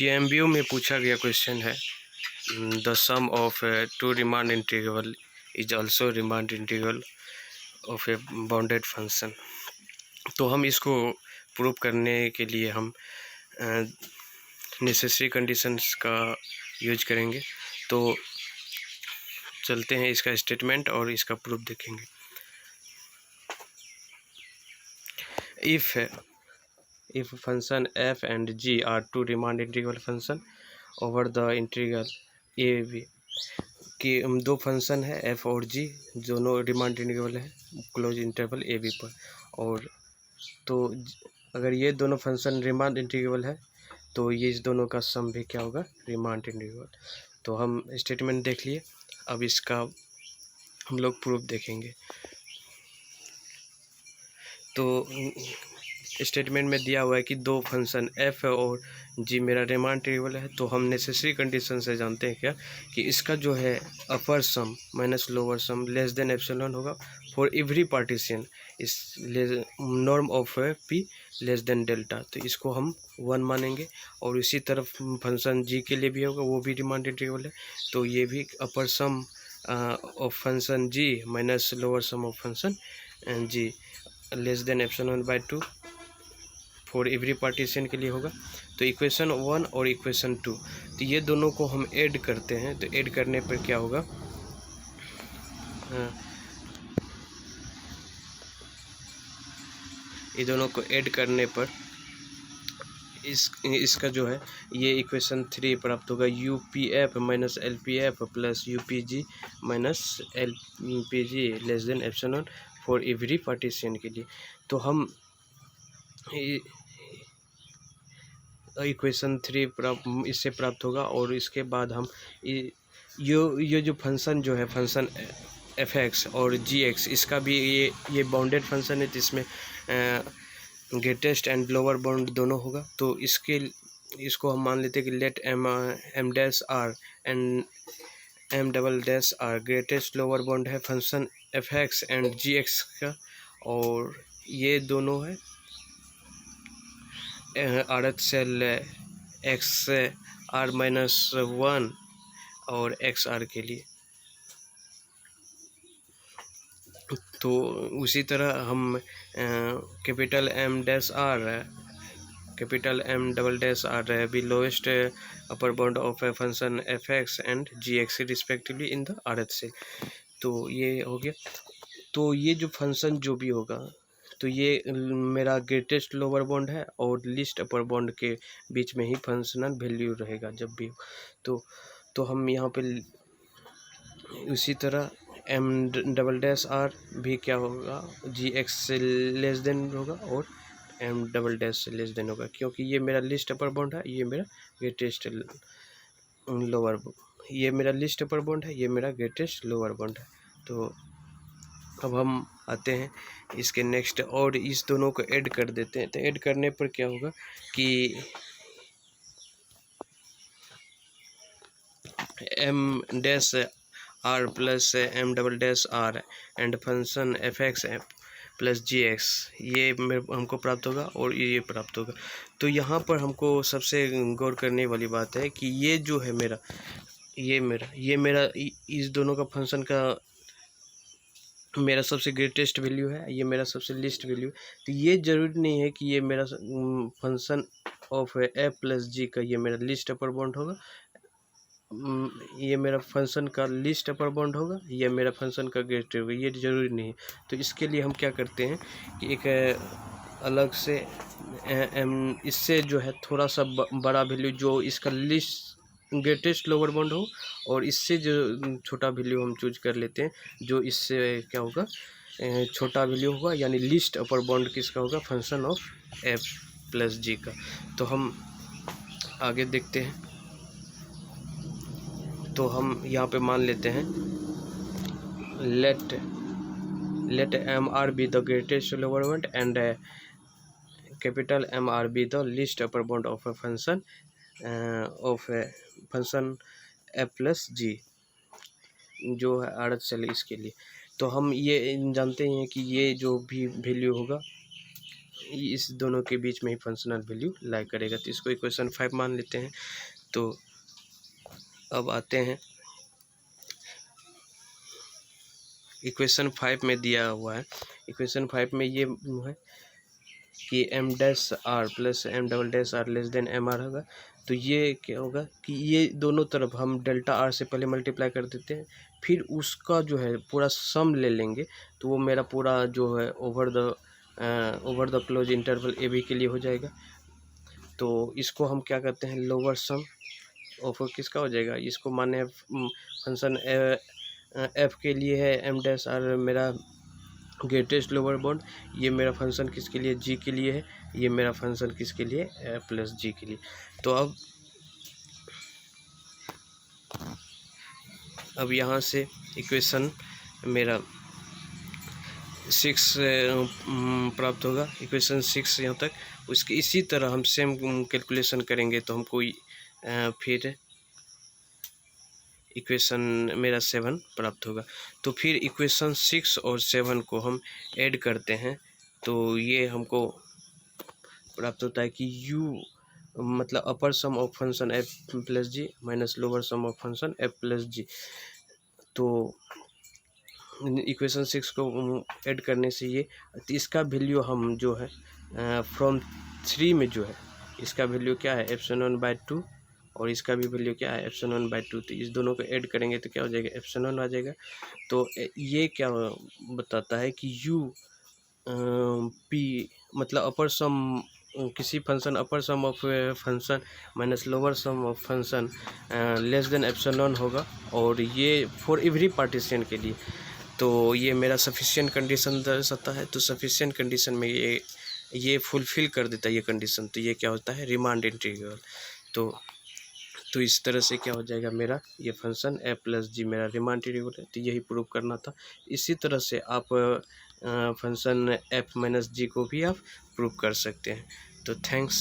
TMBU में पूछा गया क्वेश्चन है, the sum of two Riemann integral is also Riemann integral of a bounded function. तो हम इसको प्रूव करने के लिए हम नेसेसरी कंडीशंस का यूज करेंगे। तो चलते हैं इसका स्टेटमेंट और इसका प्रूफ देखेंगे। if function f and g are two remand integral function over the integral a b कि दो फंक्शन है f और g, दोनों रिमांड इंटीग्रल है क्लोज इंटरवल a b पर। और तो अगर ये दोनों फंक्शन रिमांड इंटीग्रल है तो ये इस दोनों का सम भी क्या होगा, रिमांड इंटीग्रल। तो हम स्टेटमेंट देख लिए, अब इसका हम लोग प्रूफ देखेंगे। तो स्टेटमेंट में दिया हुआ है कि दो फंक्शन f और g मेरा रिमांड इंटीग्रल है। तो हम नेसेसरी कंडीशन से जानते हैं क्या कि इसका जो है upper sum minus lower sum less than epsilon होगा फॉर एवरी पार्टीशन इस norm of p less than delta. तो इसको हम 1 मानेंगे। और इसी तरफ फंक्शन g के लिए भी होगा, वो भी रिमांड इंटीग्रल है। तो ये भी upper sum of function g minus lower sum of function g less than epsilon by 2 for every partition के लिए होगा। तो इक्वेशन 1 और इक्वेशन 2, तो ये दोनों को हम ऐड करते हैं। तो ऐड करने पर क्या होगा, ये दोनों को ऐड करने पर इसका जो है ये इक्वेशन 3 प्राप्त होगा, UPF minus LPF plus UPG minus LPG less than epsilon for every partition के लिए। तो हम इक्वेशन 3 इससे प्राप्त होगा। और इसके बाद हम ये जो फंक्शन जो है फंक्शन fx और gx, इसका भी ये बाउंडेड फंक्शन है, जिसमें ग्रेटेस्ट एंड लोअर बाउंड दोनों होगा। तो इसको हम मान लेते हैं कि let m dash r and m double dash r greatest lower bound है फंक्शन fx एंड gx का। और ये दोनों है आरत सेल एक्स आर माइनस 1 और एक्स आर के लिए। तो उसी तरह हम capital M dash R capital M double dash R भी lowest upper bound of a function fx and gx respectively in the आरत सेल। तो ये हो गया। तो ये जो फंक्शन जो भी होगा, तो ये मेरा ग्रेटेस्ट लोअर बाउंड है और लिस्ट अपर बाउंड के बीच में ही फंक्शनल वैल्यू रहेगा जब भी। तो हम यहाँ पे उसी तरह m डबल डैश आर भी क्या होगा, gx से लेस देन होगा और m डबल डैश से लेस देन होगा, क्योंकि ये मेरा लिस्ट अपर बाउंड है, ये मेरा ग्रेटेस्ट लोअर, ये मेरा लिस्ट अपर बाउंड है, ये मेरा ग्रेटेस्ट लोअर बाउंड है। तो अब हम आते हैं इसके नेक्स्ट और इस दोनों को ऐड कर देते हैं। तो ऐड करने पर क्या होगा कि m dash r plus m double dash r and function fx plus gx ये हमको प्राप्त होगा और ये प्राप्त होगा। तो यहाँ पर हमको सबसे गौर करने वाली बात है कि ये जो है ये मेरा इस दोनों का फंक्शन का मेरा सबसे ग्रेटेस्ट वैल्यू है, ये मेरा सबसे लिस्ट वैल्यू। तो ये ज़रूरी नहीं है कि ये मेरा फंक्शन ऑफ ए प्लस जी का ये मेरा लिस्ट अपर बाउंड होगा, ये मेरा फंक्शन का लिस्ट अपर बाउंड होगा, ये मेरा फंक्शन का ग्रेटेस्ट होगा, ये ज़रूरी नहीं है। तो इसके लिए हम क्या करते हैं कि एक अलग से इससे जो है थोड़ा सा बड़ा वैल्यू जो इसका लिस्ट ग्रेटेस्ट लोअर बाउंड हो, और इससे जो छोटा वैल्यू हम चूज कर लेते हैं जो इससे क्या होगा छोटा वैल्यू होगा, यानी लिस्ट अपर बाउंड किसका होगा, फंक्शन ऑफ एफ प्लस जी का। तो हम आगे देखते हैं। तो हम यहाँ पे मान लेते हैं let m R be the greatest lower bound and capital M R be the least upper bound of a function of a function F plus G जो है आरत सेल इसके लिए। तो हम ये जानते हैं कि ये जो भी वैल्यू होगा इस दोनों के बीच में ही फंक्शनल वैल्यू लाई करेगा। तो इसको इक्वेशन 5 मान लेते हैं। तो अब आते हैं इक्वेशन 5 में दिया हुआ है, इक्वेशन 5 में ये है कि m dash r plus m double dash r less than m r होगा। तो ये क्या होगा कि ये दोनों तरफ हम डेल्टा आर से पहले मल्टीप्लाई कर देते हैं, फिर उसका जो है पूरा सम ले लेंगे। तो वो मेरा पूरा जो है over the close interval a b के लिए हो जाएगा। तो इसको हम क्या करते हैं, लोअर सम ऑफ किसका हो जाएगा, इसको माने फंक्शन एफ के लिए है एम डैश आर मेरा ग्रेटेस्ट लोअर बाउंड, ये मेरा फंक्शन किसके लिए, जी के लिए है, ये मेरा फंक्शन किसके लिए, एफ प्लस जी के लिए। तो अब यहाँ से इक्वेशन मेरा 6 प्राप्त होगा, इक्वेशन 6 यहाँ तक। उसके इसी तरह हम सेम कैलकुलेशन करेंगे तो हमको फिर इक्वेशन मेरा 7 प्राप्त होगा। तो फिर इक्वेशन 6 और 7 को हम ऐड करते हैं, तो ये हमको प्राप्त होता है कि u मतलब upper sum of function F plus G minus lower sum of function F plus G. तो इक्वेशन 6 को ऐड करने से ये, तो इसका वैल्यू हम जो है फ्रॉम 3 में जो है इसका वैल्यू क्या है, एप्सिलॉन बाय 2, और इसका भी वैल्यू क्या है, एप्सिलॉन बाय 2। तो इस दोनों को ऐड करेंगे तो क्या हो जाएगा, एप्सिलॉन आ जाएगा। तो ये क्या बताता है कि u पी मतलब अपर सम किसी function upper sum of function minus lower sum of function less than epsilon होगा, और ये फॉर एवरी पार्टीशन के लिए। तो ये मेरा सफिशिएंट कंडीशन दर्शाता है। तो सफिशिएंट कंडीशन में ये फुलफिल कर देता है ये कंडीशन, तो ये क्या होता है, रिमांड इंटीग्रल। तो इस तरह से क्या हो जाएगा, मेरा ये फंक्शन ए प्लस जी मेरा रिमांड इंटीग्रल है। तो यही प्रूव करना था। इसी तरह से आप फंक्शन एफ माइनस जी को भी आप प्रूव कर सकते हैं। तो थैंक्स।